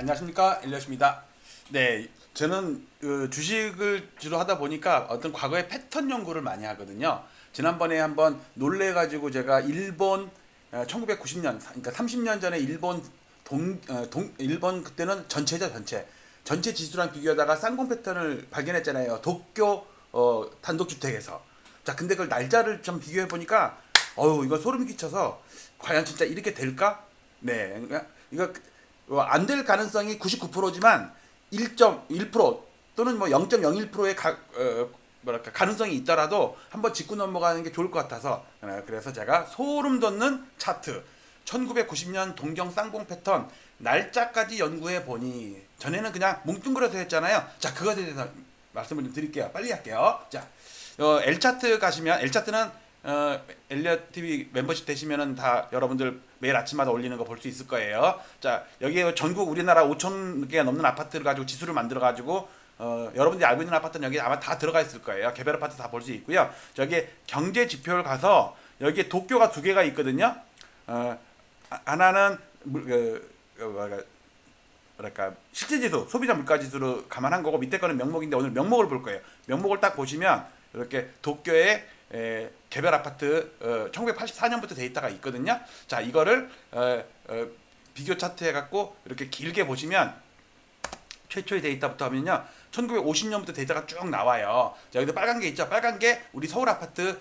안녕하십니까, 엘리엇입니다. 네, 저는 주식을 주로 하다 보니까 어떤 과거의 패턴 연구를 많이 하거든요. 지난번에 한번 놀래가지고 제가 일본 1990년, 그러니까 30년 전에 일본 일본 그때는 전체죠, 전체 지수랑 비교하다가 쌍봉 패턴을 발견했잖아요. 도쿄 단독주택에서. 자, 근데 그걸 날짜를 좀 비교해 보니까 이거 소름이 끼쳐서 과연 진짜 이렇게 될까? 네, 그러니까 이거 안 될 가능성이 99%지만 1.1% 또는 뭐 0.01%의 가능성이 있더라도 한번 짚고 넘어가는 게 좋을 것 같아서 그래서 제가 소름 돋는 차트 1990년 동경 쌍봉 패턴 날짜까지 연구해 보니 전에는 그냥 뭉뚱그려서 했잖아요. 자, 그것에 대해서 말씀을 좀 드릴게요. 빨리 할게요. 자, L차트 가시면 L차트는 엘리엇 TV 멤버십 되시면은 다 여러분들 매일 아침마다 올리는 거 볼 수 있을 거예요. 자, 여기에 전국 우리나라 5천 개가 넘는 아파트를 가지고 지수를 만들어 가지고 여러분들이 알고 있는 아파트는 여기 아마 다 들어가 있을 거예요. 개별 아파트 다 볼 수 있고요. 저기 경제 지표를 가서 여기에 도쿄가 두 개가 있거든요. 하나는 뭐랄까 실제 지수, 소비자 물가 지수로 감안한 거고 밑에 거는 명목인데 오늘 명목을 볼 거예요. 명목을 딱 보시면 이렇게 도쿄의 개별 아파트 1984년부터 데이터가 있거든요. 자, 이거를 비교 차트 해갖고 이렇게 길게 보시면 최초의 데이터부터 하면요, 1950년부터 데이터가 쭉 나와요. 자, 여기도 빨간 게 있죠. 빨간 게 우리 서울 아파트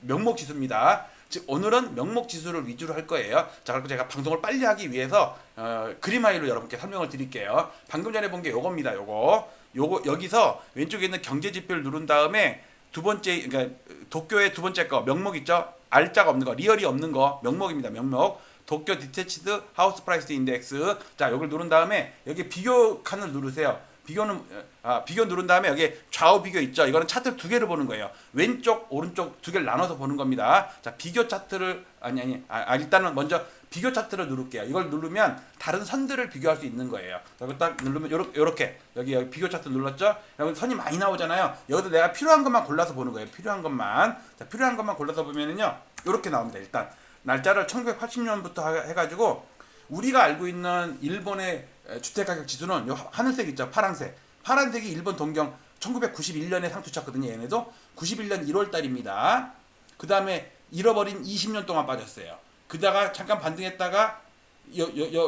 명목 지수입니다. 즉 오늘은 명목 지수를 위주로 할 거예요. 자, 그리고 제가 방송을 빨리 하기 위해서 그림하이로 여러분께 설명을 드릴게요. 방금 전에 본 게 요겁니다. 요거 여기서 왼쪽에 있는 경제 지표를 누른 다음에 두 번째, 그러니까 도쿄의 두 번째 거 명목 있죠? R자가 없는 거, 리얼이 없는 거 명목입니다. 명목. 도쿄 디테치드 하우스 프라이스 인덱스. 자, 이걸 누른 다음에 여기 비교 칸을 누르세요. 비교 누른 다음에 여기 좌우 비교 있죠? 이거는 차트 두 개를 보는 거예요. 왼쪽, 오른쪽 두 개를 나눠서 보는 겁니다. 자, 비교 차트를 일단은 먼저 비교 차트를 누를게요. 이걸 누르면 다른 선들을 비교할 수 있는 거예요. 여기 딱 누르면 요렇게 여기 비교 차트 눌렀죠? 여기 선이 많이 나오잖아요. 여기도 내가 필요한 것만 골라서 보는 거예요. 필요한 것만. 자, 필요한 것만 골라서 보면은요, 요렇게 나옵니다. 일단 날짜를 1980년부터 해가지고 우리가 알고 있는 일본의 주택가격 지수는 요 하늘색 있죠? 파란색이 일본 동경 1991년에 상투쳤거든요. 얘네도 91년 1월 달입니다. 그 다음에 잃어버린 20년 동안 빠졌어요. 그다가 잠깐 반등했다가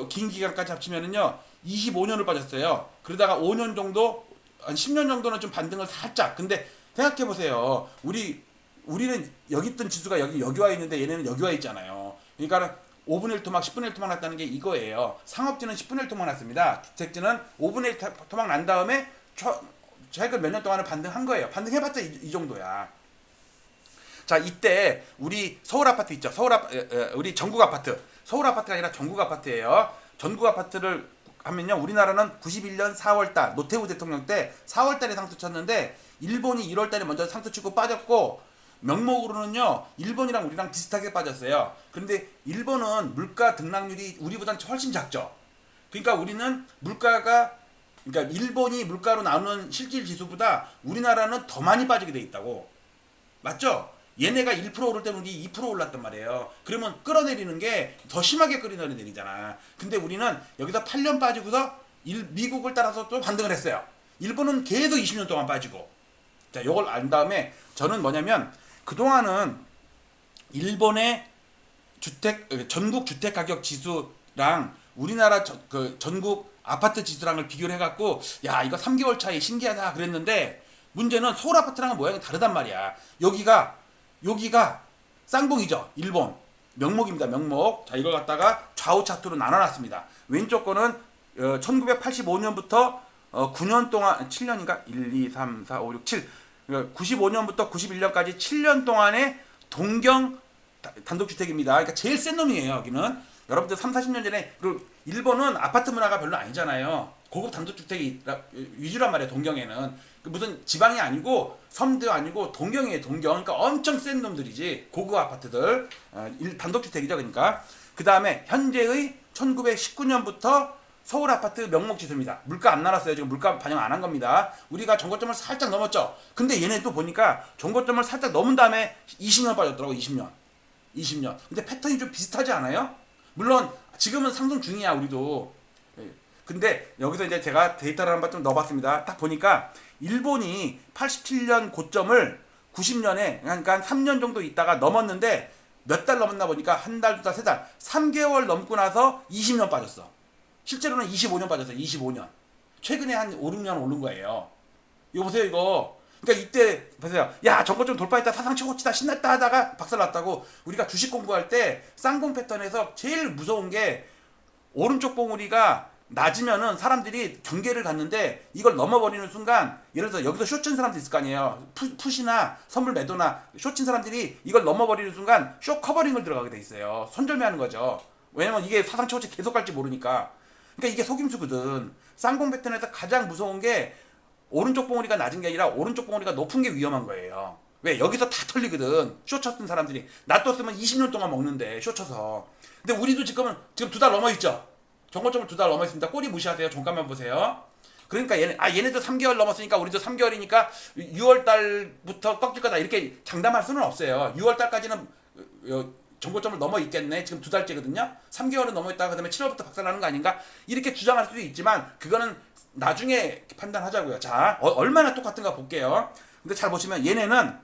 긴 기간까지 합치면은요 25년을 빠졌어요. 그러다가 5년 정도, 한 10년 정도는 좀 반등을 살짝. 근데 생각해 보세요. 우리는 여기 있던 지수가 여기 와 있는데 얘네는 여기 와 있잖아요. 그러니까 5분의 1 토막, 10분의 1 토막 났다는 게 이거예요. 상업지는 10분의 1 토막 났습니다. 주택지는 5분의 1 토막 난 다음에 최근 몇 년 동안은 반등한 거예요. 반등해봤자 이 정도야. 자, 이때 우리 서울 아파트 있죠? 우리 전국 아파트. 서울 아파트가 아니라 전국 아파트예요. 전국 아파트를 하면요, 우리나라는 91년 4월달 노태우 대통령 때 4월달에 상투 쳤는데 일본이 1월달에 먼저 상투 치고 빠졌고, 명목으로는요 일본이랑 우리랑 비슷하게 빠졌어요. 그런데 일본은 물가 등락률이 우리보다는 훨씬 작죠. 그러니까 우리는 그러니까 일본이 물가로 나오는 실질 지수보다 우리나라는 더 많이 빠지게 돼 있다고. 맞죠? 얘네가 1% 오를 때는 우리 2% 올랐단 말이에요. 그러면 끌어내리는 게 더 심하게 끌어내리잖아. 근데 우리는 여기서 8년 빠지고서 미국을 따라서 또 반등을 했어요. 일본은 계속 20년 동안 빠지고. 자, 요걸 안 다음에 저는 뭐냐면 그동안은 일본의 전국 주택 가격 지수랑 우리나라 전국 아파트 지수랑을 비교를 해갖고, 야, 이거 3개월 차이 신기하다 그랬는데, 문제는 서울 아파트랑은 모양이 다르단 말이야. 여기가 쌍봉이죠. 일본 명목입니다. 명목. 자, 이걸 갖다가 좌우 차트로 나눠놨습니다. 왼쪽 거는 1985년부터 9년 동안, 7년인가? 1, 2, 3, 4, 5, 6, 7 95년부터 91년까지 7년 동안의 동경 단독주택입니다. 그러니까 제일 센 놈이에요. 여기는 여러분들 3, 40년 전에, 그리고 일본은 아파트 문화가 별로 아니잖아요. 고급 단독주택이 위주란 말이에요. 동경에는 무슨 지방이 아니고 섬도 아니고 동경이에요. 동경. 그러니까 엄청 센 놈들이지. 고급 아파트들 단독주택이죠. 그러니까 그 다음에 현재의 1919년부터 서울 아파트 명목 지수입니다. 물가 안 날았어요. 지금 물가 반영 안 한 겁니다. 우리가 전고점을 살짝 넘었죠. 근데 얘네 또 보니까 전고점을 살짝 넘은 다음에 20년 빠졌더라고. 20년. 근데 패턴이 좀 비슷하지 않아요? 물론 지금은 상승 중이야. 우리도 근데 여기서 이제 제가 데이터를 한번 좀 넣어봤습니다. 딱 보니까 일본이 87년 고점을 90년에 그러니까 한 3년 정도 있다가 넘었는데 몇 달 넘었나 보니까 한 달, 두 달, 세 달, 3개월 넘고 나서 20년 빠졌어. 실제로는 25년 빠졌어요. 25년. 최근에 한 5, 6년 오른 거예요. 이거 보세요, 이거. 그러니까 이때 보세요. 야, 저거 좀 돌파했다, 사상 최고치다, 신났다 하다가 박살났다고. 우리가 주식 공부할 때 쌍봉 패턴에서 제일 무서운 게 오른쪽 봉우리가 낮으면은 사람들이 경계를 갖는데 이걸 넘어버리는 순간, 예를 들어서 여기서 쇼친 사람들 있을 거 아니에요. 풋이나 선물 매도나 쇼친 사람들이 이걸 넘어버리는 순간 쇼 커버링을 들어가게 돼 있어요. 손절매하는 거죠. 왜냐면 이게 사상 최고치 계속 갈지 모르니까. 그러니까 이게 속임수거든. 쌍봉 패턴에서 가장 무서운 게 오른쪽 봉우리가 낮은 게 아니라 오른쪽 봉우리가 높은 게 위험한 거예요. 왜? 여기서 다 털리거든. 쇼 쳤던 사람들이. 놔뒀으면 20년 동안 먹는데, 쇼 쳐서. 근데 우리도 지금 2달 넘어 있죠. 정고점을 2달 넘어 있습니다. 꼬리 무시하세요. 종가만 보세요. 그러니까 얘네도 3개월 넘었으니까 우리도 3개월이니까 6월 달부터 꺾일 거다 이렇게 장담할 수는 없어요. 6월 달까지는 정고점을 넘어 있겠네. 지금 2달째거든요. 3개월은 넘어 있다가 그다음에 7월부터 박살나는 거 아닌가? 이렇게 주장할 수도 있지만 그거는 나중에 판단하자고요. 자, 얼마나 똑같은가 볼게요. 근데 잘 보시면 얘네는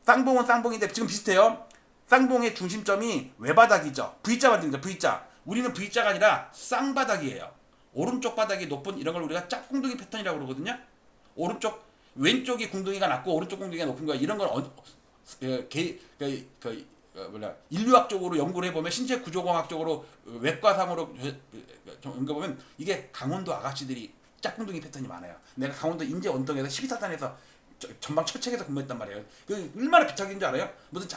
쌍봉은 쌍봉인데 지금 비슷해요. 쌍봉의 중심점이 외바닥이죠. V자 반등이죠. V자. 우리는 V자가 아니라 쌍바닥이에요. 오른쪽 바닥이 높은 이런 걸 우리가 짝꿍둥이 패턴이라고 그러거든요. 왼쪽이 궁둥이가 낮고 오른쪽 궁둥이가 높은 거야. 이런 건 인류학적으로 연구를 해보면 신체 구조공학적으로 외과상으로 연구해보면 이게 강원도 아가씨들이 짝꿍둥이 패턴이 많아요. 내가 강원도 인제 원동에서 12사단에서 전방 철책에서 근무했단 말이에요. 그 얼마나 비참인 줄 알아요? 무슨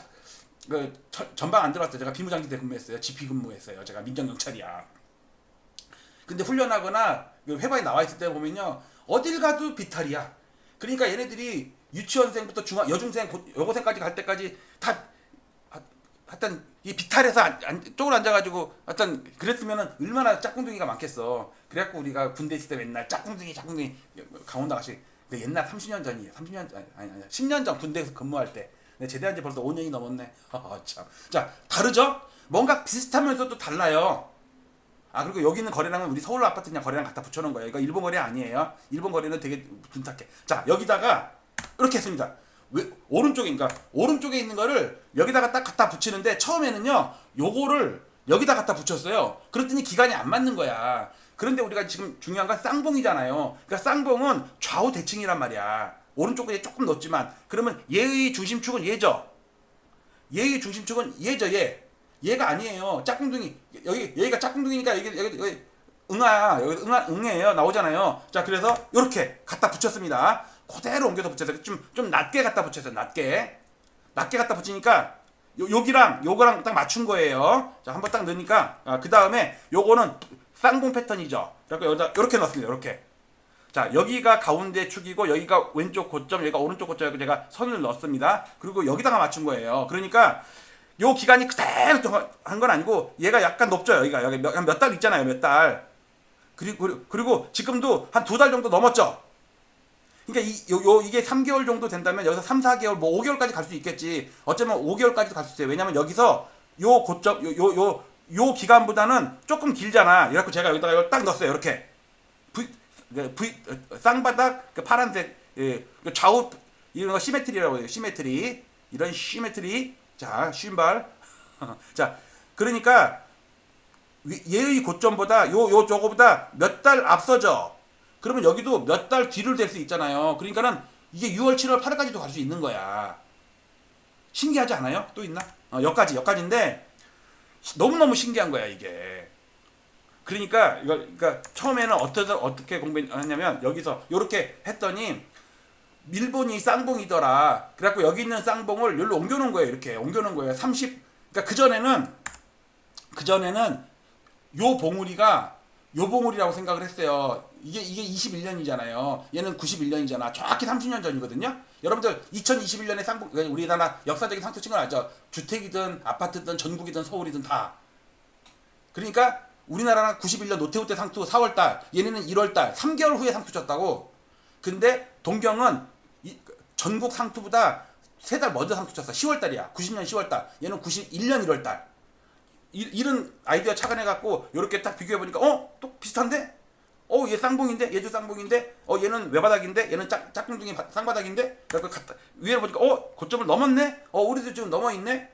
전방 안 들어갔어요. 제가 비무장지대 근무했어요. GP 근무했어요. 제가 민정경찰이야. 근데 훈련하거나 회바에 나와 있을 때 보면요, 어딜 가도 비탈이야. 그러니까 얘네들이 유치원생부터 여중생, 여고생까지 갈 때까지 다 하여튼 이 비탈에서 쪽으로 앉아가지고 하여튼 그랬으면은 얼마나 짝꿍둥이가 많겠어. 그래갖고 우리가 군대 있을 때 맨날 짝꿍둥이 강원도 아가씨. 근데 옛날 30년 전이에요. 10년 전 군대에서 근무할 때. 내가 제대한 지 벌써 5년이 넘었네. 참. 자, 다르죠? 뭔가 비슷하면서도 달라요. 아, 그리고 여기 있는 거래량은 우리 서울 아파트 그냥 거래량 갖다 붙여놓은 거예요. 이거 일본 거래 아니에요. 일본 거래는 되게 둔탁해. 자, 여기다가 이렇게 했습니다. 오른쪽에 있는 거를 여기다가 딱 갖다 붙이는데 처음에는요, 요거를 여기다 갖다 붙였어요. 그랬더니 기간이 안 맞는 거야. 그런데 우리가 지금 중요한 건 쌍봉이잖아요. 그러니까 쌍봉은 좌우 대칭이란 말이야. 오른쪽에 조금 넣었지만, 그러면 얘의 중심축은 얘죠. 얘의 중심축은 얘죠, 얘. 얘가 아니에요. 짝꿍둥이. 여기가 짝꿍둥이니까 여기 응아야. 여기 응애예요. 나오잖아요. 자, 그래서 이렇게 갖다 붙였습니다. 그대로 옮겨서 붙여서 좀 낮게 갖다 붙였어요. 낮게 갖다 붙이니까 요거랑 딱 맞춘 거예요. 자, 한번 딱 넣으니까 그 다음에 요거는 쌍봉 패턴이죠. 그래서 여기다 이렇게 넣었습니다. 이렇게. 자, 여기가 가운데 축이고 여기가 왼쪽 고점, 여기가 오른쪽 고점이고 제가 선을 넣었습니다. 그리고 여기다가 맞춘 거예요. 그러니까 요 기간이 그대로 한 건 아니고 얘가 약간 높죠. 여기 몇 달 있잖아요. 몇 달. 그리고 지금도 한 2달 정도 넘었죠. 그러니까 이게 3개월 정도 된다면 여기서 3, 4개월, 뭐 5개월까지 갈 수 있겠지. 어쩌면 5개월까지도 갈 수 있어요. 왜냐면 여기서 요 고점, 요 기간보다는 조금 길잖아. 그래갖고 제가 여기다가 이걸 딱 넣었어요. 이렇게. 쌍바닥, 파란색, 좌우, 이런 거 시메트리라고 해요. 시메트리. 이런 시메트리. 자, 쉰발. 자, 그러니까 얘의 고점보다 저거보다 몇 달 앞서죠. 그러면 여기도 몇 달 뒤를 될 수 있잖아요. 그러니까는 이게 6월, 7월, 8월까지도 갈 수 있는 거야. 신기하지 않아요? 또 있나? 여기까지인데 너무너무 신기한 거야, 이게. 그러니까 처음에는 어떻게 공부했냐면 여기서 이렇게 했더니 일본이 쌍봉이더라. 그래갖고 여기 있는 쌍봉을 여기로 옮겨놓은 거예요. 이렇게 옮겨놓은 거예요. 그러니까 그전에는 요 봉우리라고 생각을 했어요. 이게 21년이잖아요. 얘는 91년이잖아. 정확히 30년 전이거든요. 여러분들 2021년에 쌍봉, 우리나라 역사적인 상투 친건 알죠? 주택이든 아파트든 전국이든 서울이든 다. 그러니까 우리나라는 91년 노태우 때 상투 4월달, 얘네는 1월달, 3개월 후에 상투 쳤다고. 근데 동경은 전국 상투보다 3달 먼저 상투 쳤어. 10월달이야. 90년 10월달. 얘는 91년 1월달. 이런 아이디어 착안해갖고 이렇게 딱 비교해보니까 또 비슷한데? 얘 쌍봉인데, 얘도 쌍봉인데, 얘는 외바닥인데, 얘는 짝꿍둥이 쌍바닥인데, 그래서 위에 보니까 고점을 넘었네. 우리도 지금 넘어 있네.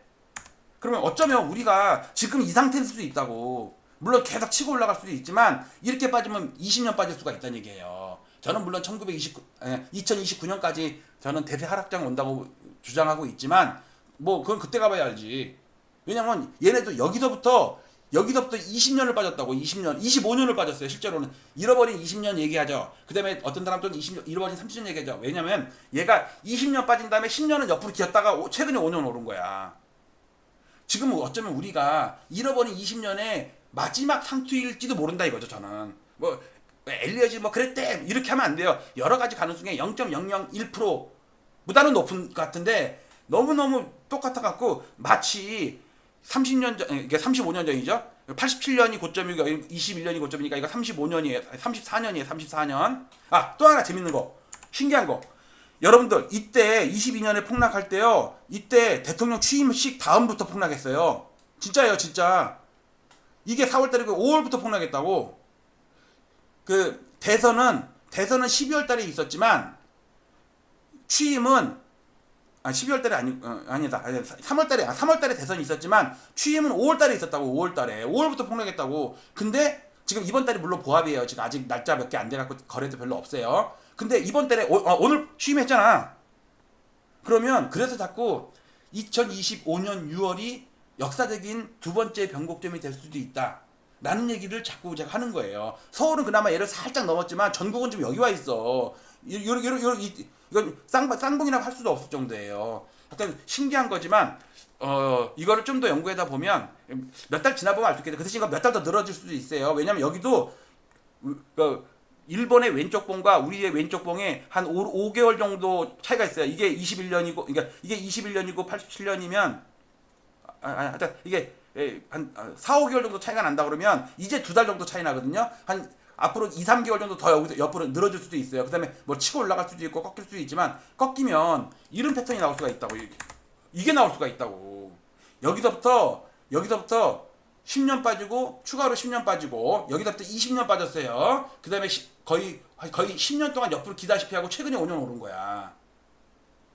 그러면 어쩌면 우리가 지금 이 상태일 수도 있다고. 물론 계속 치고 올라갈 수도 있지만 이렇게 빠지면 20년 빠질 수가 있다는 얘기예요. 저는 물론 2029년까지 저는 대세 하락장 온다고 주장하고 있지만 뭐 그건 그때 가봐야 알지. 왜냐면 얘네도 여기서부터 20년을 빠졌다고. 20년, 25년을 빠졌어요. 실제로는 잃어버린 20년 얘기하죠. 그 다음에 어떤 사람들은 20년 잃어버린 30년 얘기하죠. 왜냐면 얘가 20년 빠진 다음에 10년은 옆으로 기었다가 최근에 5년 오른 거야. 지금 어쩌면 우리가 잃어버린 20년의 마지막 상투일지도 모른다 이거죠. 저는 뭐 엘리엇이 뭐 그랬대 이렇게 하면 안 돼요. 여러 가지 가능성에 0.001%보다는 높은 것 같은데 너무너무 똑같아 갖고 마치 30년 전, 이게 35년 전이죠. 87년이 고점이고 21년이 고점이니까 이거 35년이에요. 34년이에요. 34년. 또 하나 재밌는 거, 신기한 거. 여러분들 이때 22년에 폭락할 때요. 이때 대통령 취임식 다음부터 폭락했어요. 진짜예요, 진짜. 이게 4월달이고 5월부터 폭락했다고. 그 대선은 12월달에 있었지만 취임은 12월달에 아니다. 3월달에 대선이 있었지만 취임은 5월달에 있었다고. 5월부터 폭락했다고. 근데 지금 이번 달이 물론 보합이에요. 지금 아직 날짜 몇 개 안 돼갖고 거래도 별로 없어요. 근데 이번 달에 오늘 취임했잖아. 그러면 그래서 자꾸 2025년 6월이 역사적인 두 번째 변곡점이 될 수도 있다 라는 얘기를 자꾸 제가 하는 거예요. 서울은 그나마 얘를 살짝 넘었지만 전국은 지금 여기 와 있어. 이건 쌍봉이라고 할 수도 없을 정도예요. 약간 신기한 거지만 이거를 좀 더 연구하다 보면 몇 달 지나 보면 알 수 있겠죠. 그 대신 이거 몇 달 더 늘어질 수도 있어요. 왜냐면 여기도 일본의 왼쪽 봉과 우리의 왼쪽 봉에 한 5개월 정도 차이가 있어요. 이게 21년이고, 그러니까 이게 21년이고 87년이면 하여튼 이게 한 4, 5개월 정도 차이가 난다 그러면 이제 2달 정도 차이 나거든요. 한 앞으로 2, 3개월 정도 더 여기서 옆으로 늘어질 수도 있어요. 그 다음에 뭐 치고 올라갈 수도 있고 꺾일 수도 있지만 꺾이면 이런 패턴이 나올 수가 있다고. 이게 나올 수가 있다고. 여기서부터 10년 빠지고 추가로 10년 빠지고 여기서부터 20년 빠졌어요. 그 다음에 거의 10년 동안 옆으로 기다시피 하고 최근에 5년 오른 거야.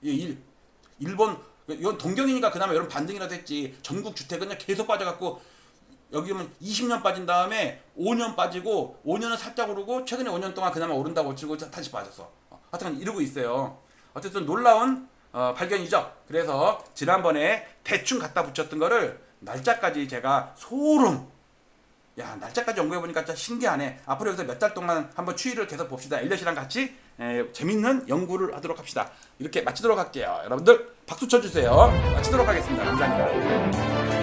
일본 이건 동경이니까 그나마 이런 반등이라도 했지. 전국 주택은 그냥 계속 빠져갖고 여기 보면 20년 빠진 다음에 5년 빠지고 5년은 살짝 오르고 최근에 5년 동안 그나마 오른다고 치고 다시 빠졌어. 하여튼 이러고 있어요. 어쨌든 놀라운 발견이죠. 그래서 지난번에 대충 갖다 붙였던 거를 날짜까지 제가 소름. 야, 날짜까지 연구해보니까 진짜 신기하네. 앞으로 여기서 몇 달 동안 한번 추이를 계속 봅시다. 엘리엇이랑 같이 재밌는 연구를 하도록 합시다. 이렇게 마치도록 할게요. 여러분들 박수 쳐주세요. 마치도록 하겠습니다. 감사합니다.